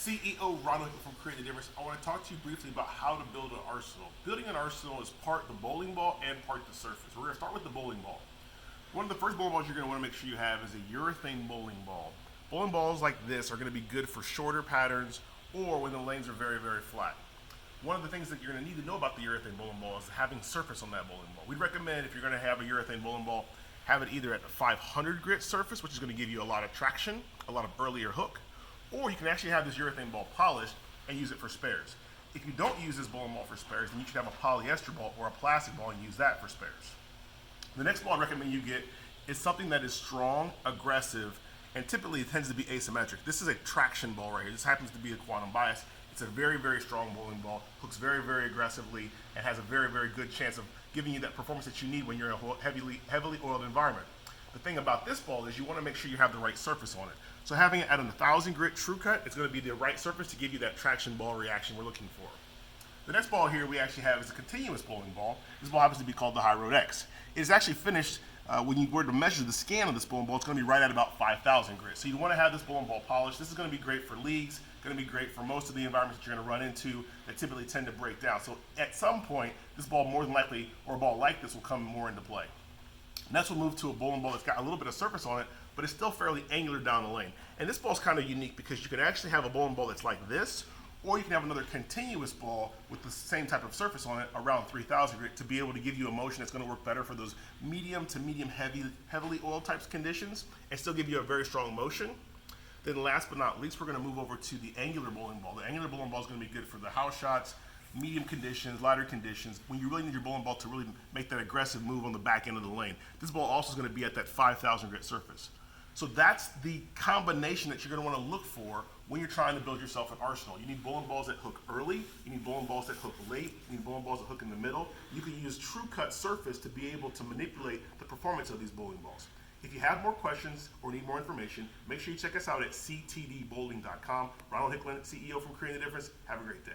CEO Ronald from Creating the Difference. I want to talk to you briefly about how to build an arsenal. Building an arsenal is part the bowling ball and part the surface. We're going to start with the bowling ball. One of the first bowling balls you're going to want to make sure you have is a urethane bowling ball. Bowling balls like this are going to be good for shorter patterns or when the lanes are very, very flat. One of the things that you're going to need to know about the urethane bowling ball is having surface on that bowling ball. We'd recommend if you're going to have a urethane bowling ball, have it either at a 500 grit surface, which is going to give you a lot of traction, a lot of earlier hook, or you can actually have this urethane ball polished and use it for spares. If you don't use this bowling ball for spares, then you should have a polyester ball or a plastic ball and use that for spares. The next ball I recommend you get is something that is strong, aggressive, and typically it tends to be asymmetric. This is a traction ball right here. This happens to be a quantum bias. It's a very, very strong bowling ball, hooks very, very aggressively, and has a very, very good chance of giving you that performance that you need when you're in a heavily oiled environment. The thing about this ball is you want to make sure you have the right surface on it. So having it at a 1,000 grit TruCut, it's going to be the right surface to give you that traction ball reaction we're looking for. The next ball here we actually have is a continuous bowling ball. This ball happens to be called the High Road X. It's actually finished, when you were to measure the scan of this bowling ball, it's going to be right at about 5,000 grit. So you want to have this bowling ball polished. This is going to be great for leagues, going to be great for most of the environments that you're going to run into that typically tend to break down. So at some point, this ball more than likely, or a ball like this, will come more into play. Next we'll move to a bowling ball that's got a little bit of surface on it, but it's still fairly angular down the lane. And this ball is kind of unique because you can actually have a bowling ball that's like this, or you can have another continuous ball with the same type of surface on it around 3,000 grit to be able to give you a motion that's going to work better for those medium to medium heavily oiled types conditions and still give you a very strong motion. Then last but not least, we're going to move over to the angular bowling ball. The angular bowling ball is going to be good for the house shots, medium conditions, lighter conditions, when you really need your bowling ball to really make that aggressive move on the back end of the lane. This ball also is going to be at that 5,000 grit surface. So that's the combination that you're going to want to look for when you're trying to build yourself an arsenal. You need bowling balls that hook early, you need bowling balls that hook late, you need bowling balls that hook in the middle. You can use TruCut surface to be able to manipulate the performance of these bowling balls. If you have more questions or need more information, make sure you check us out at ctdbowling.com. Ronald Hicklin, CEO from Creating the Difference. Have a great day.